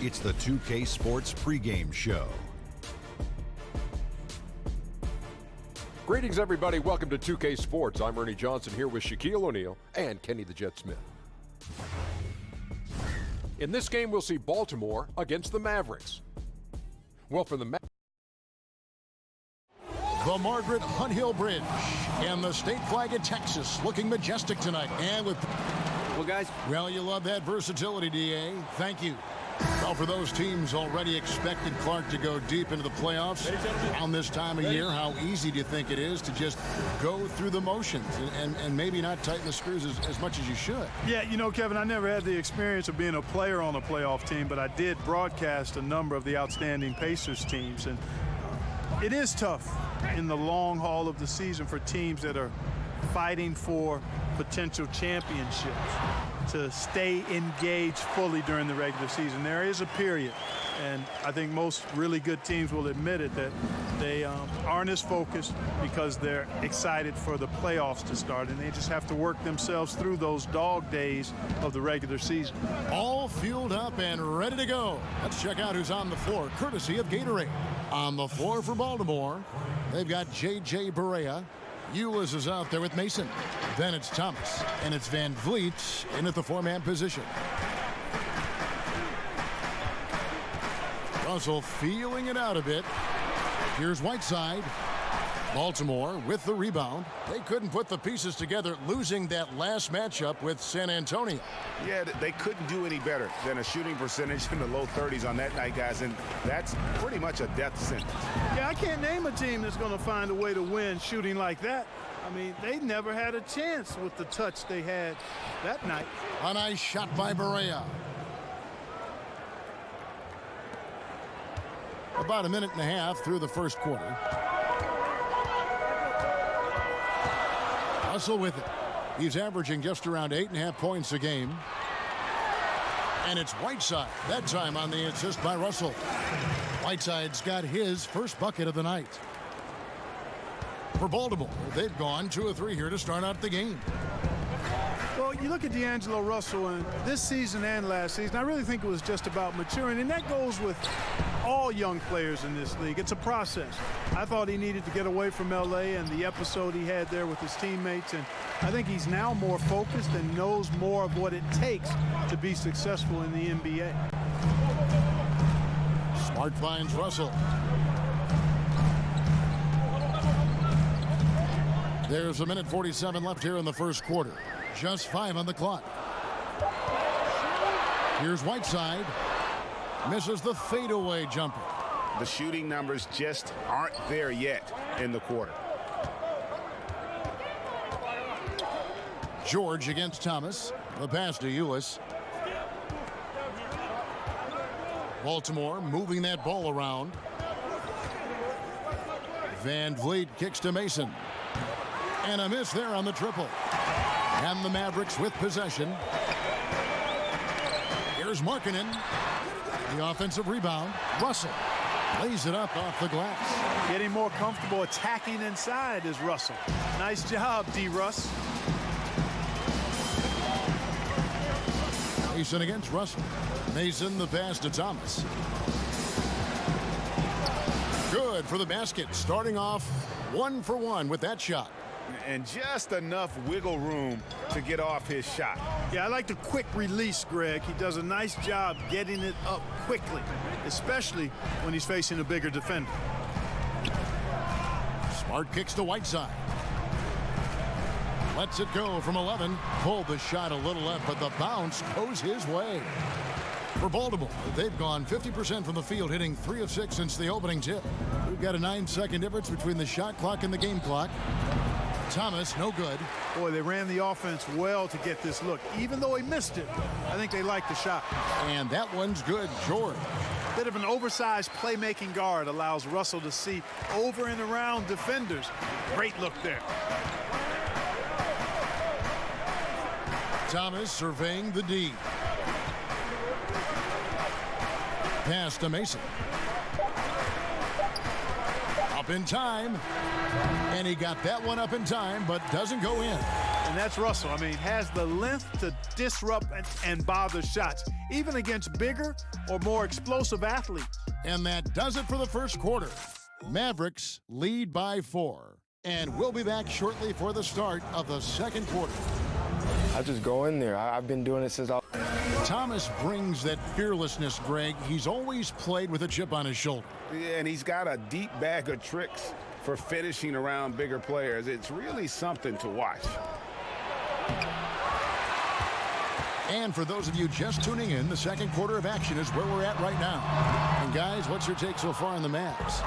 It's the 2K Sports pregame show. Greetings, everybody. Welcome to 2K Sports. I'm Ernie Johnson here with Shaquille O'Neal and Kenny the Jet Smith. In this game, we'll see Baltimore against the Mavericks. Well, for the The Margaret Hunt Hill Bridge and the state flag of Texas looking majestic tonight. And with, well, you love that versatility, DA. Thank you. Well, for those teams already expected Clark to go deep into the playoffs around this time of year, how easy do you think it is to just go through the motions and maybe not tighten the screws as much as you should? Yeah, you know, Kevin, I never had the experience of being a player on a playoff team, but I did broadcast a number of the outstanding Pacers teams, and it is tough in the long haul of the season for teams that are fighting for potential championships to stay engaged fully during the regular season. There is a period, and I think most really good teams will admit it, that they aren't as focused because they're excited for the playoffs to start, and they just have to work themselves through those dog days of the regular season. All fueled up and ready to go. Let's check out who's on the floor, courtesy of Gatorade. On the floor for Baltimore, they've got J.J. Barea. Ulis is out there with Mason. Then it's Thomas, and it's Van Vliet in at the four-man position. Russell feeling it out a bit. Here's Whiteside. Baltimore with the rebound. They couldn't put the pieces together, losing that last matchup with San Antonio. Yeah, they couldn't do any better than a shooting percentage in the low 30s on that night, guys, and that's pretty much a death sentence. Yeah, I can't name a team that's going to find a way to win shooting like that. I mean, they never had a chance with the touch they had that night. A nice shot by Barea. About a minute and a half through the first quarter. Russell with it. He's averaging just around 8.5 points a game. And it's Whiteside, that time on the assist by Russell. Whiteside's got his first bucket of the night. For Baltimore, they've gone 2 of 3 here to start out the game. Well, you look at D'Angelo Russell, and this season and last season, I really think it was just about maturing, and that goes with all young players in this league. It's a process. I thought he needed to get away from L.A. and the episode he had there with his teammates, and I think he's now more focused and knows more of what it takes to be successful in the NBA. Smart finds Russell. There's a minute 47 left here in the first quarter. Just 5 on the clock. Here's Whiteside. Misses the fadeaway jumper. The shooting numbers just aren't there yet in the quarter. George against Thomas. The pass to Ulis. Baltimore moving that ball around. Van Vliet kicks to Mason. And a miss there on the triple. And the Mavericks with possession. Here's Markkanen. The offensive rebound. Russell lays it up off the glass. Getting more comfortable attacking inside is Russell. Nice job, D-Russ. Mason against Russell. Mason the pass to Thomas. Good for the basket. Starting off 1 for 1 with that shot. And just enough wiggle room to get off his shot. Yeah, I like the quick release, Greg. He does a nice job getting it up quickly, especially when he's facing a bigger defender. Smart kicks to Whiteside. Lets it go from 11. Pulled the shot a little left, but the bounce goes his way. For Baltimore, they've gone 50% from the field, hitting 3 of 6 since the opening tip. We've got a 9-second difference between the shot clock and the game clock. Thomas, no good. Boy, they ran the offense well to get this look. Even though he missed it, I think they liked the shot. And that one's good. George. Bit of an oversized playmaking guard allows Russell to see over and around defenders. Great look there. Thomas surveying the D. Pass to Mason. Up Up in time. And he got that one up in time, but doesn't go in. And that's Russell. I mean, has the length to disrupt and bother shots, even against bigger or more explosive athletes. And that does it for the first quarter. Mavericks lead by 4. And we'll be back shortly for the start of the second quarter. I just go in there. I've been doing it since I... Thomas brings that fearlessness, Greg. He's always played with a chip on his shoulder. Yeah, and he's got a deep bag of tricks for finishing around bigger players. It's really something to watch. And for those of you just tuning in, the second quarter of action is where we're at right now. And guys, what's your take so far on the Mavs?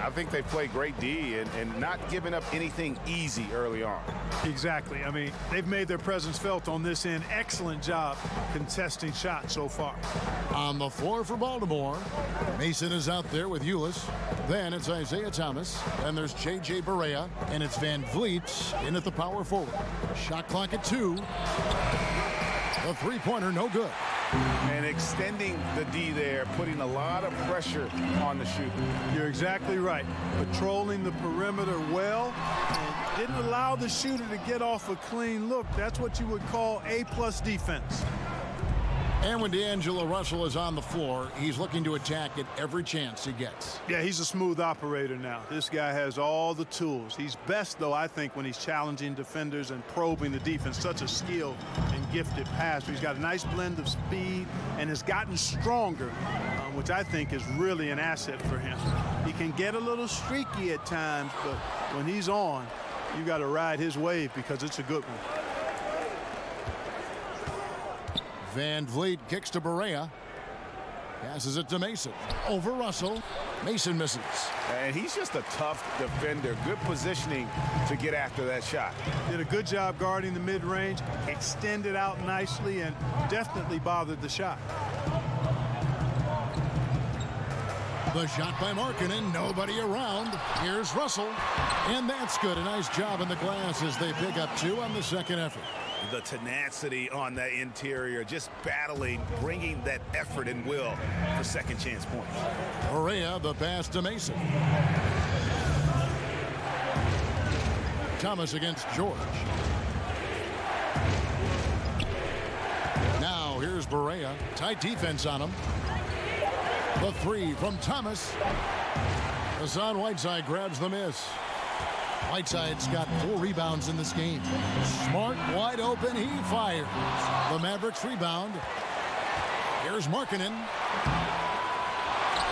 I think they play great D and not giving up anything easy early on. Exactly. I mean, they've made their presence felt on this end. Excellent job contesting shots so far. On the floor for Baltimore, Mason is out there with Ulis. Then it's Isaiah Thomas. Then there's J.J. Barea. And it's Van Vliet in at the power forward. Shot clock at 2. The three-pointer, no good. And extending the D there, putting a lot of pressure on the shooter. You're exactly right. Patrolling the perimeter well and didn't allow the shooter to get off a clean look. That's what you would call A+ defense. And when D'Angelo Russell is on the floor, he's looking to attack at every chance he gets. Yeah, he's a smooth operator now. This guy has all the tools. He's best, though, I think, when he's challenging defenders and probing the defense. Such a skilled and gifted passer. He's got a nice blend of speed and has gotten stronger, which I think is really an asset for him. He can get a little streaky at times, but when he's on, you got to ride his wave because it's a good one. Van Vliet kicks to Barea. Passes it to Mason. Over Russell. Mason misses. And he's just a tough defender. Good positioning to get after that shot. Did a good job guarding the mid-range. Extended out nicely and definitely bothered the shot. The shot by Markkanen. Nobody around. Here's Russell. And that's good. A nice job in the glass as they pick up 2 on the second effort. The tenacity on that interior, just battling, bringing that effort and will for second chance points. Barea, the pass to Mason. Thomas against George. Now here's Barea. Tight defense on him. The 3 from Thomas. Hassan Whiteside grabs the miss. Whiteside's got 4 rebounds in this game. Smart, wide open, he fires. The Mavericks rebound. Here's Markkanen.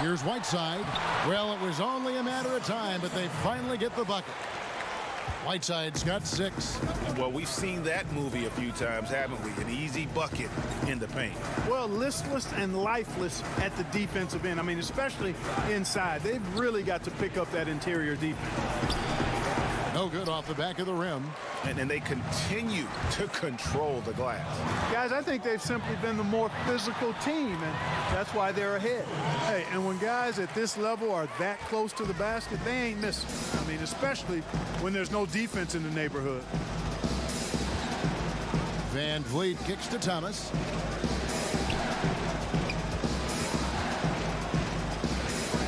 Here's Whiteside. Well, it was only a matter of time, but they finally get the bucket. Whiteside's got 6. Well, we've seen that movie a few times, haven't we? An easy bucket in the paint. Well, listless and lifeless at the defensive end. I mean, especially inside. They've really got to pick up that interior defense. No good off the back of the rim. And then they continue to control the glass. Guys, I think they've simply been the more physical team, and that's why they're ahead. Hey, and when guys at this level are that close to the basket, they ain't missing. I mean, especially when there's no defense in the neighborhood. Van Vliet kicks to Thomas.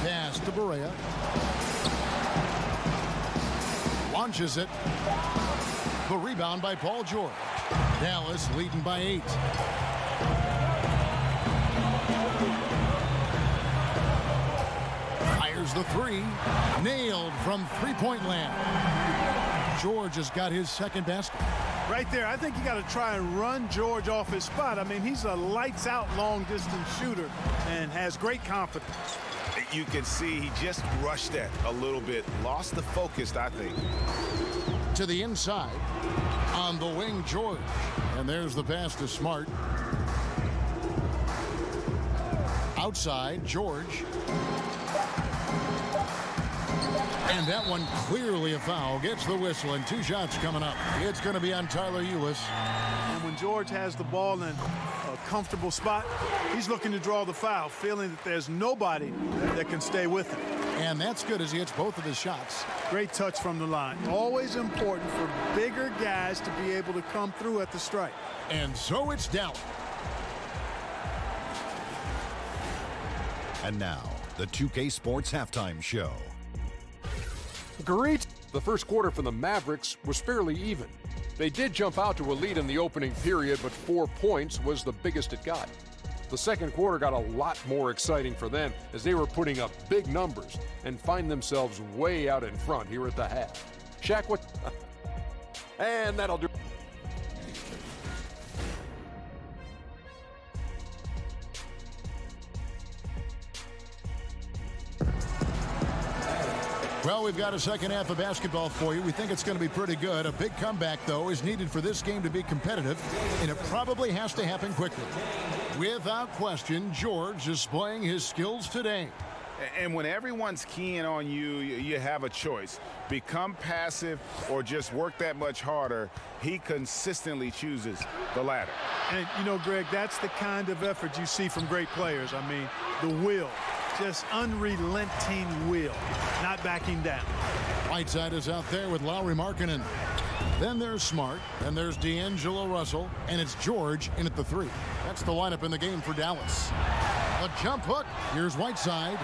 Pass to Barea. Launches it. The rebound by Paul George. Dallas leading by 8. Fires the 3. Nailed from three-point land. George has got his second basket. Right there, I think you got to try and run George off his spot. I mean, he's a lights-out long-distance shooter and has great confidence. You can see he just rushed that a little bit. Lost the focus, I think. To the inside. On the wing, George. And there's the pass to Smart. Outside, George. And that one clearly a foul. Gets the whistle, and 2 shots coming up. It's going to be on Tyler Ulis. And when George has the ball in a comfortable spot, he's looking to draw the foul, feeling that there's nobody that can stay with him. And that's good as he hits both of his shots. Great touch from the line. Always important for bigger guys to be able to come through at the strike. And so it's down. And now, the 2K Sports Halftime Show. Great. The first quarter for the Mavericks was fairly even. They did jump out to a lead in the opening period, but 4 points was the biggest it got. The second quarter got a lot more exciting for them as they were putting up big numbers and find themselves way out in front here at the half. Shaq, what? And that'll do. Well, we've got a second half of basketball for you. We think it's going to be pretty good. A big comeback, though, is needed for this game to be competitive, and it probably has to happen quickly. Without question, George is displaying his skills today. And when everyone's keying on you, you have a choice. Become passive or just work that much harder. He consistently chooses the latter. And, you know, Greg, that's the kind of effort you see from great players. I mean, the will. Just unrelenting will, not backing down. Whiteside is out there with Lauri Markkanen. Then there's Smart, and there's D'Angelo Russell, and it's George in at the 3. That's the lineup in the game for Dallas. A jump hook. Here's Whiteside.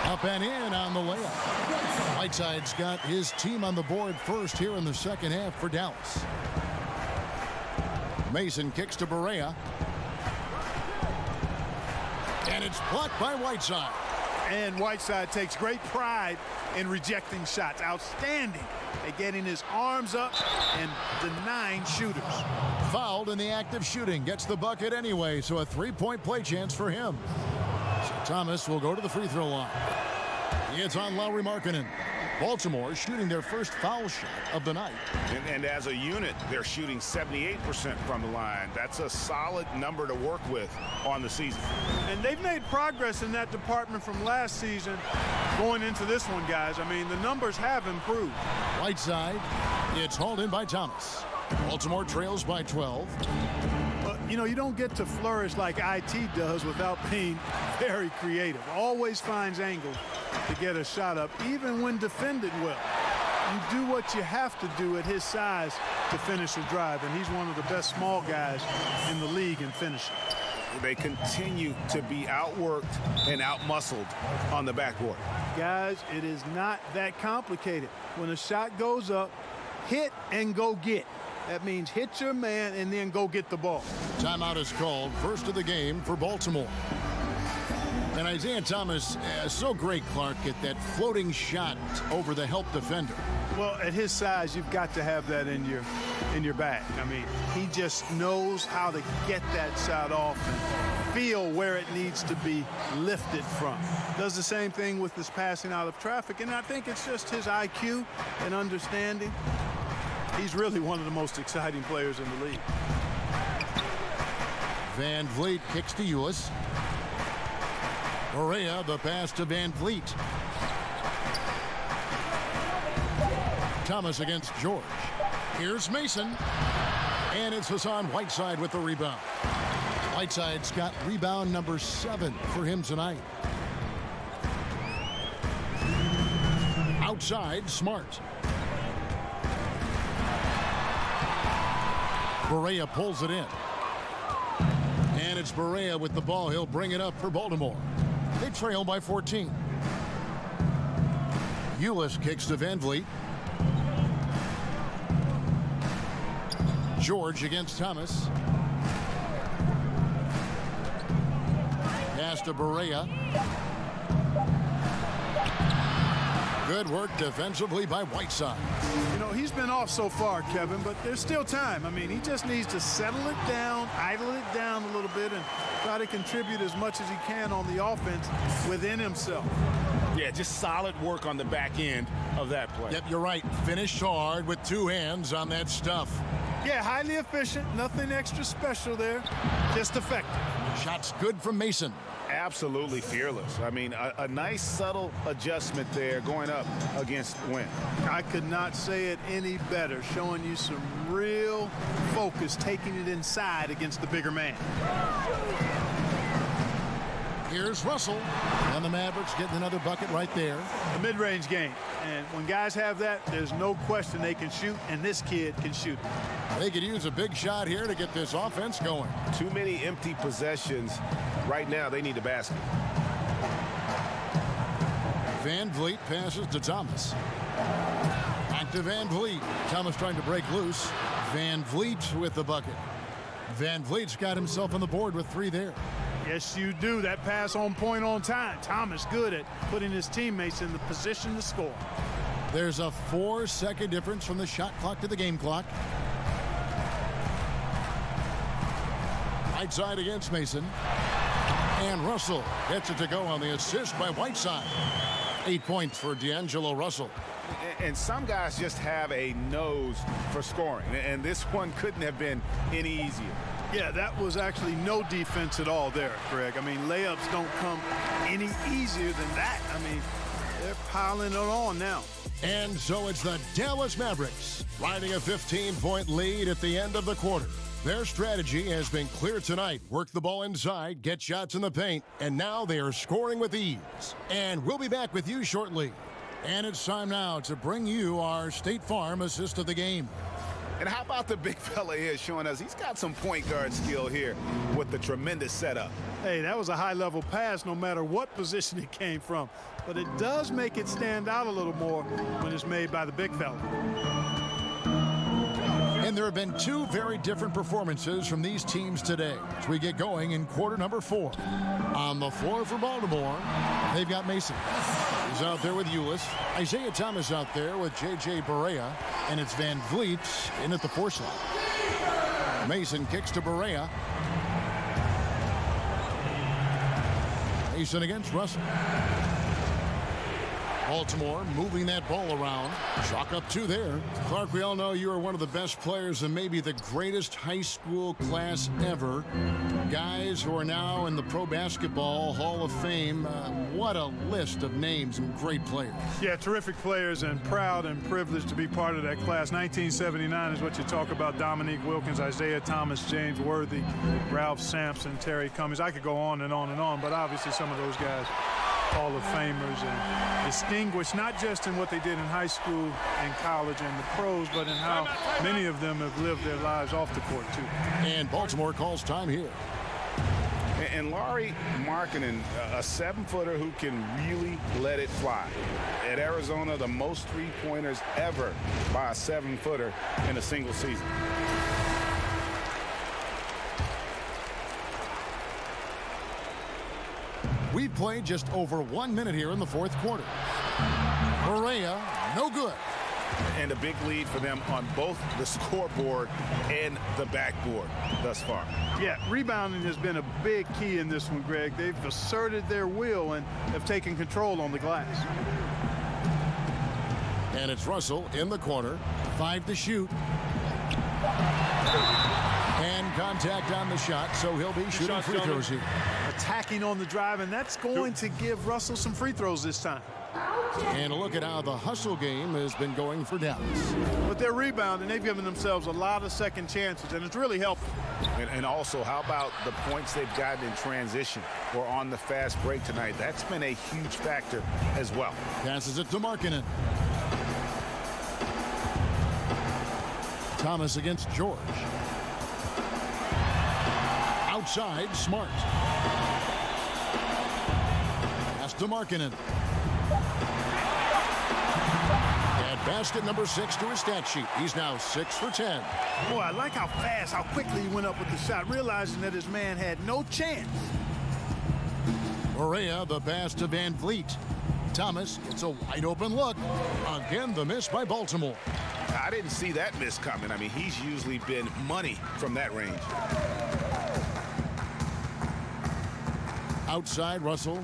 Up and in on the layup. Whiteside's got his team on the board first here in the second half for Dallas. Mason kicks to Barea. And it's blocked by Whiteside. And Whiteside takes great pride in rejecting shots. Outstanding at getting his arms up and denying shooters. Fouled in the act of shooting. Gets the bucket anyway, so a 3-point play chance for him. So Thomas will go to the free throw line. It's on Lauri Markkanen. Baltimore shooting their first foul shot of the night. And as a unit, they're shooting 78% from the line. That's a solid number to work with on the season. And they've made progress in that department from last season going into this one, guys. I mean, the numbers have improved. Whiteside, it's hauled in by Thomas. Baltimore trails by 12. But, you know, you don't get to flourish like IT does without being very creative. Always finds angles to get a shot up, even when defended well. You do what you have to do at his size to finish a drive, and he's one of the best small guys in the league in finishing. They continue to be outworked and outmuscled on the backboard. Guys, it is not that complicated. When a shot goes up, hit and go get. That means hit your man and then go get the ball. Timeout is called. First of the game for Baltimore. And Isaiah Thomas, so great, Clark, at that floating shot over the help defender. Well, at his size, you've got to have that in your bag. I mean, he just knows how to get that shot off and feel where it needs to be lifted from. Does the same thing with his passing out of traffic, and I think it's just his IQ and understanding. He's really one of the most exciting players in the league. Van Vliet kicks to Ulis. Barea, the pass to Van Vliet. Thomas against George. Here's Mason. And it's Hassan Whiteside with the rebound. Whiteside's got rebound number 7 for him tonight. Outside, Smart. Barea pulls it in. And it's Barea with the ball. He'll bring it up for Baltimore. They trail by 14. Ulis kicks to Van Vliet. George against Thomas. Pass to Barea. Good work defensively by Whiteside. You know, he's been off so far, Kevin, but there's still time. I mean, he just needs to settle it down, idle it down a little bit, and try to contribute as much as he can on the offense within himself. Yeah, just solid work on the back end of that play. Yep, you're right. Finished hard with 2 hands on that stuff. Yeah, highly efficient. Nothing extra special there. Just effective. Shots good from Mason. Absolutely fearless. I mean, a nice subtle adjustment there going up against Wynn. I could not say it any better, showing you some real focus, taking it inside against the bigger man. Here's Russell, and the Mavericks getting another bucket right there. A mid-range game, and when guys have that, there's no question they can shoot, and this kid can shoot. They could use a big shot here to get this offense going. Too many empty possessions. Right now, they need a basket. Van Vliet passes to Thomas. Back to Van Vliet. Thomas trying to break loose. Van Vliet with the bucket. Van Vliet's got himself on the board with 3 there. Yes, you do. That pass on point on time. Thomas good at putting his teammates in the position to score. There's a 4-second difference from the shot clock to the game clock. Right side against Mason. And Russell gets it to go on the assist by Whiteside. 8 points for D'Angelo Russell. And some guys just have a nose for scoring, and this one couldn't have been any easier. Yeah, that was actually no defense at all there, Greg. I mean, layups don't come any easier than that. I mean, they're piling it on now. And so it's the Dallas Mavericks riding a 15-point lead at the end of the quarter. Their strategy has been clear tonight. Work the ball inside, get shots in the paint, and now they are scoring with ease. And we'll be back with you shortly. And it's time now to bring you our State Farm assist of the game. And how about the big fella here showing us he's got some point guard skill here with the tremendous setup. Hey, that was a high-level pass no matter what position it came from. But it does make it stand out a little more when it's made by the big fella. And there have been 2 very different performances from these teams today as we get going in quarter number 4. On the floor for Baltimore, they've got Mason. He's out there with Ulis. Isaiah Thomas out there with J.J. Barea. And it's Van Vliet in at the 4 slot. Mason kicks to Barea. Mason against Russell. Baltimore moving that ball around. Chalk up 2 there. Clark, we all know you are one of the best players and maybe the greatest high school class ever. Guys who are now in the Pro Basketball Hall of Fame. What a list of names and great players. Yeah, terrific players, and proud and privileged to be part of that class. 1979 is what you talk about. Dominique Wilkins, Isaiah Thomas, James Worthy, Ralph Sampson, Terry Cummings. I could go on and on and on, but obviously some of those guys Hall of Famers and distinguished not just in what they did in high school and college and the pros, but in how many of them have lived their lives off the court too. And Baltimore calls time here. And Lauri Markkanen, a 7-footer who can really let it fly. At Arizona, the most 3-pointers ever by a 7-footer in a single season. We've played just over 1 minute here in the 4th quarter. Barea, no good. And a big lead for them on both the scoreboard and the backboard thus far. Yeah, rebounding has been a big key in this one, Greg. They've asserted their will and have taken control on the glass. And it's Russell in the corner. 5 to shoot. And contact on the shot, so he'll be shooting free throws here. Attacking on the drive, and that's going to give Russell some free throws this time. And a look at how the hustle game has been going for Dallas. But they're rebounding. They've given themselves a lot of second chances, and it's really helped. And also, how about the points they've gotten in transition or on the fast break tonight? That's been a huge factor as well. Passes it to Markkanen. Thomas against George. Outside, Smart. Pass to Markkanen. And basket number 6 to his stat sheet. He's now 6 for 10. Boy, I like how fast, how quickly he went up with the shot, realizing that his man had no chance. Barea, the pass to Van Vliet. Thomas gets a wide open look. Again, the miss by Baltimore. I didn't see that miss coming. I mean, he's usually been money from that range. Outside, Russell.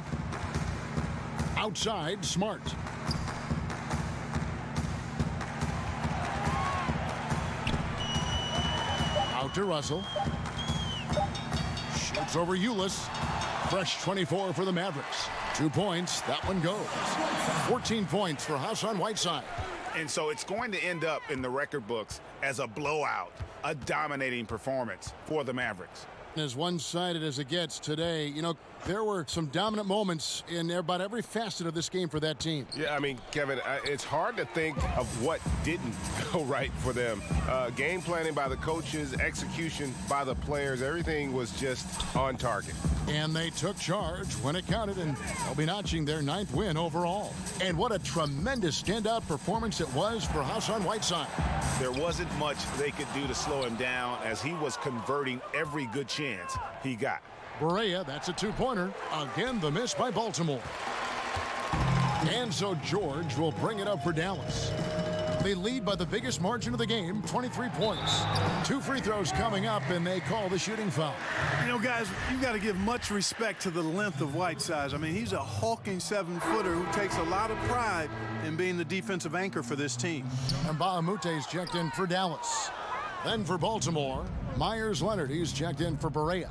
Outside, Smart. Out to Russell. Shoots over Ulis. Fresh 24 for the Mavericks. 2 points. That one goes. 14 points for Hassan Whiteside. And so it's going to end up in the record books as a blowout, a dominating performance for the Mavericks. As one-sided as it gets today, you know, there were some dominant moments in about every facet of this game for that team. Yeah, I mean, Kevin, it's hard to think of what didn't go right for them. Game planning by the coaches, execution by the players, everything was just on target. And they took charge when it counted, and they'll be notching their 9th win overall. And what a tremendous standout performance it was for Hassan Whiteside. There wasn't much they could do to slow him down as he was converting every good chance he got. Berea, that's a two-pointer. Again, the miss by Baltimore. And so George will bring it up for Dallas. They lead by the biggest margin of the game, 23 points. 2 free throws coming up, and they call the shooting foul. You know, guys, you've got to give much respect to the length of Whiteside. I mean, he's a hulking 7-footer who takes a lot of pride in being the defensive anchor for this team. And Bahamute's checked in for Dallas. Then for Baltimore, Myers-Leonard, he's checked in for Berea.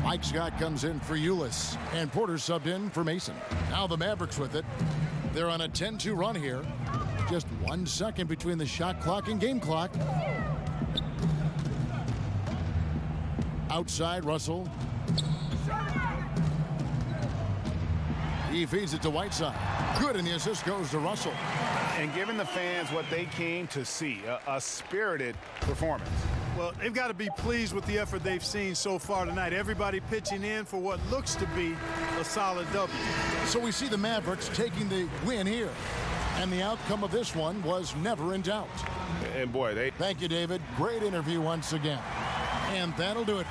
Mike Scott comes in for Ulis, and Porter subbed in for Mason. Now the Mavericks with it. They're on a 10-2 run here. Just 1 second between the shot clock and game clock. Outside, Russell. He feeds it to Whiteside. Good, and the assist goes to Russell. And giving the fans what they came to see, a spirited performance. Well, they've got to be pleased with the effort they've seen so far tonight. Everybody pitching in for what looks to be a solid W. So we see the Mavericks taking the win here. And the outcome of this one was never in doubt. And boy, Thank you, David. Great interview once again. And that'll do it.